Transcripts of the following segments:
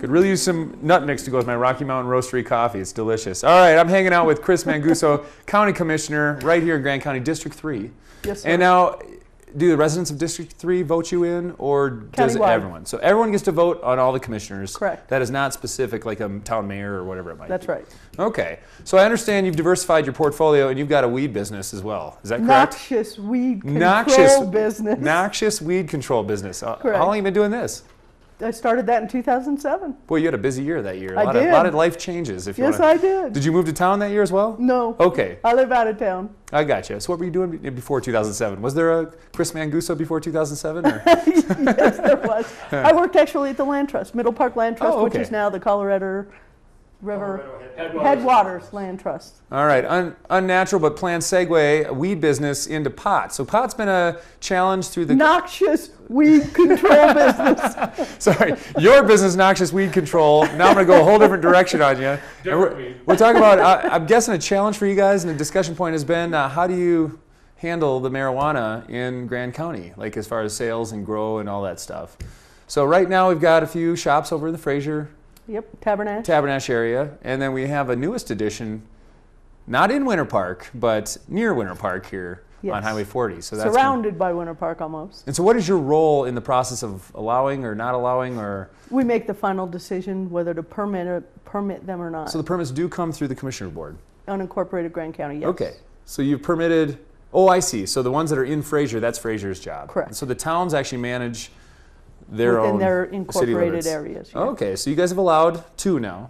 Could really use some nut mix to go with my Rocky Mountain Roastery coffee. It's delicious. All right, I'm hanging out with Kris Manguso, County Commissioner, right here in Grand County, District 3. Yes, sir. And now, do the residents of District 3 vote you in, or does it everyone? So everyone gets to vote on all the commissioners. Correct. That is not specific like a town mayor or whatever it might be. That's right. Okay. So I understand you've diversified your portfolio and you've got a weed business as well. Is that correct? Noxious weed control business. Noxious weed control business. Correct. How long have you been doing this? I started that in 2007. Boy, you had a busy year that year. I did. A lot of life changes. Yes, I did. Did you move to town that year as well? No. Okay. I live out of town. I gotcha. So what were you doing before 2007? Was there a Kris Manguso before 2007? Yes, there was. I worked actually at the Land Trust, Middle Park Land Trust, which is now the Colorado River Headwaters Land Trust. All right, unnatural but planned segue, weed business into pot. So pot's been a challenge through the... Noxious weed control business. Sorry, your business, noxious weed control. Now I'm going to go a whole different direction on you. We're talking about, I'm guessing a challenge for you guys, and the discussion point has been, how do you handle the marijuana in Grand County, like as far as sales and grow and all that stuff? So right now we've got a few shops over in the Fraser Tabernash area, and then we have a newest addition, not in Winter Park, but near Winter Park here on Highway 40. So that's surrounded by Winter Park almost. And so what is your role in the process of allowing or not allowing, or? We make the final decision whether to permit them or not. So the permits do come through the Commissioner Board? Unincorporated Grand County, yes. Okay, so you've permitted, oh I see, so the ones that are in Fraser, that's Fraser's job. Correct. So the towns actually manage their within own their incorporated areas. Yeah. Okay, so you guys have allowed 2 now.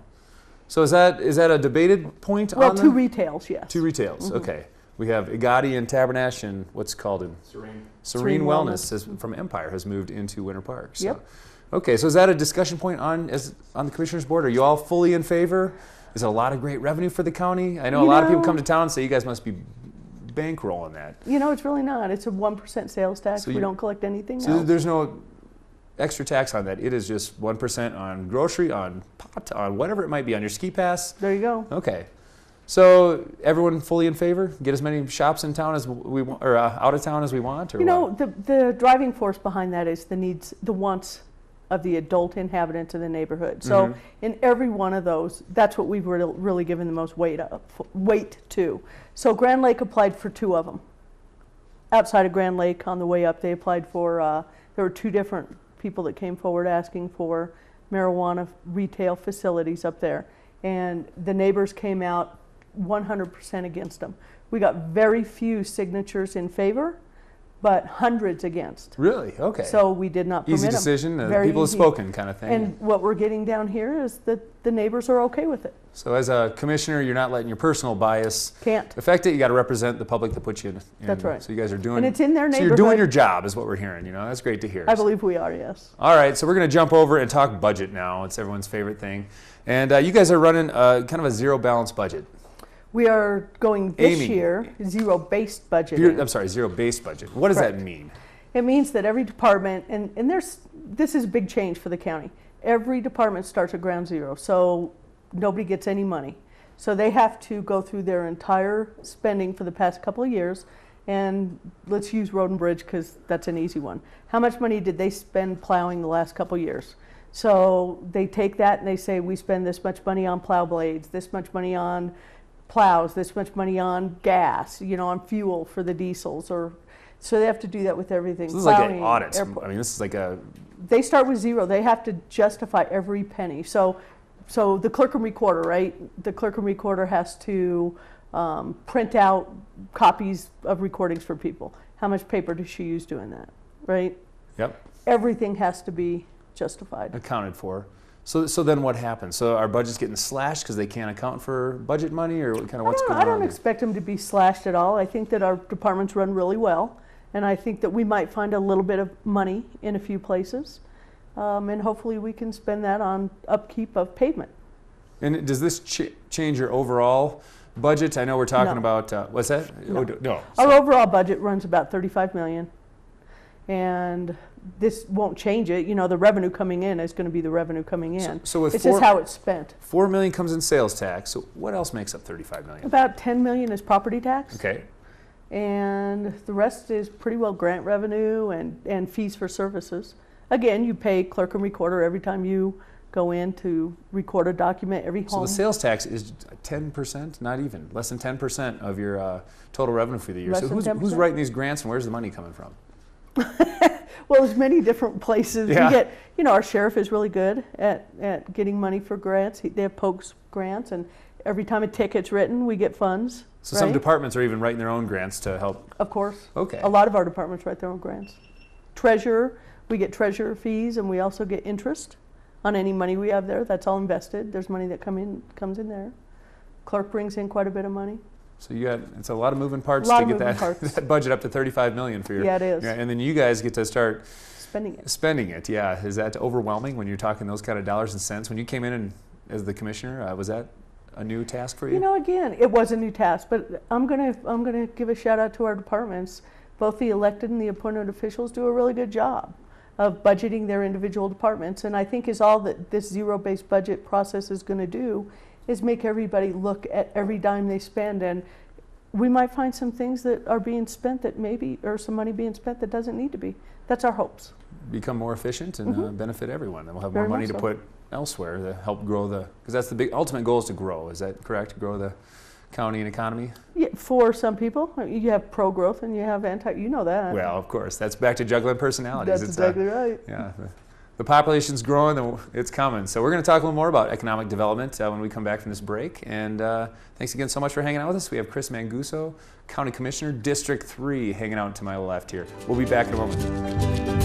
So is that a debated point on them? Well, 2 retails, yes. 2 retails, okay. We have Igati and Tabernash and what's called in? Serene Wellness from Empire has moved into Winter Park. So. Yep. Okay, so is that a discussion point on the Commissioner's Board? Are you all fully in favor? Is it a lot of great revenue for the county? I know a lot of people come to town and say you guys must be bankrolling that. You know, it's really not. It's a 1% sales tax. So we don't collect anything else. There's no extra tax on that. It is just 1% on grocery, on pot, on whatever it might be, on your ski pass. There you go. Okay. So everyone fully in favor? Get as many shops in town as we want, or out of town as we want? Or you know, the driving force behind that is the needs, the wants of the adult inhabitants of the neighborhood. So in every one of those, that's what we've really given the most weight to. So Grand Lake applied for 2 of them. Outside of Grand Lake, on the way up, they applied for, there were 2 different people that came forward asking for marijuana retail facilities up there. And the neighbors came out 100% against them. We got very few signatures in favor, but hundreds against. Really? Okay. So we did not permit Easy decision, them. People have spoken kind of thing. And what we're getting down here is that the neighbors are okay with it. So as a commissioner, you're not letting your personal bias Can't. affect it. You got to represent the public that puts you in. That's right. So you guys are doing. And it's in their neighborhood. So you're doing your job is what we're hearing. You know, that's great to hear. I believe we are, yes. All right, so we're going to jump over and talk budget now. It's everyone's favorite thing. And you guys are running kind of a zero balance budget. We are going this year zero-based budget. I'm sorry, zero-based budget. What does that mean? It means that every department, and this is a big change for the county. Every department starts at ground zero, so nobody gets any money. So they have to go through their entire spending for the past couple of years, and let's use Road and Bridge because that's an easy one. How much money did they spend plowing the last couple of years? So they take that and they say, we spend this much money on plow blades, this much money on plows, this much money on gas, you know, on fuel for the diesels, or so they have to do that with everything. So this is like an audit. I mean, this is like a. They start with zero. They have to justify every penny. So the clerk and recorder, right? The clerk and recorder has to print out copies of recordings for people. How much paper does she use doing that, right? Yep. Everything has to be justified. Accounted for. So then what happens? So our budget's getting slashed because they can't account for budget money, or kind of what's going on? I don't expect them to be slashed at all. I think that our departments run really well, and I think that we might find a little bit of money in a few places, and hopefully we can spend that on upkeep of pavement. And does this change your overall budget? I know we're talking about, what's that? No. Our overall budget runs about $35 million, and this won't change it. You know, the revenue coming in is going to be the revenue coming in. So with it's just how it's spent. $4 million comes in sales tax. So what else makes up $35 million? About $10 million is property tax. Okay. And the rest is pretty well grant revenue and fees for services. Again, you pay clerk and recorder every time you go in to record a document every home. So the sales tax is 10%, not even, less than 10% of your total revenue for the year. Less So than who's 10%? writing these grants and where's the money coming from? Well, there's many different places. Yeah. We get, our sheriff is really good at getting money for grants. They have POCS grants, and every time a ticket's written, we get funds. So some right? departments are even writing their own grants to help. Of course. Okay. A lot of our departments write their own grants. Treasurer, we get treasurer fees, and we also get interest on any money we have there. That's all invested. There's money that comes in there. Clerk brings in quite a bit of money. So it's a lot of moving parts A lot to of get moving that, parts. that budget up to $35 million for your. Yeah, it is. Yeah, and then you guys get to start Spending it. Yeah, is that overwhelming when you're talking those kind of dollars and cents? When you came in as the commissioner, was that a new task for you? Again, it was a new task, but I'm gonna give a shout out to our departments. Both the elected and the appointed officials do a really good job of budgeting their individual departments, and I think is all that this zero-based budget process is going to do is make everybody look at every dime they spend, and we might find some things that are being spent that maybe, or some money being spent that doesn't need to be. That's our hopes. Become more efficient and benefit everyone, and we'll have Very more money much to so. put elsewhere to help grow because that's the big ultimate goal is to grow. Is that correct? Grow the county and economy? Yeah, for some people, you have pro-growth and you have anti, that. Well, of course, that's back to juggling personalities. That's exactly right. Yeah. The population's growing, it's coming. So we're going to talk a little more about economic development when we come back from this break. And thanks again so much for hanging out with us. We have Kris Manguso, County Commissioner, District 3, hanging out to my left here. We'll be back in a moment.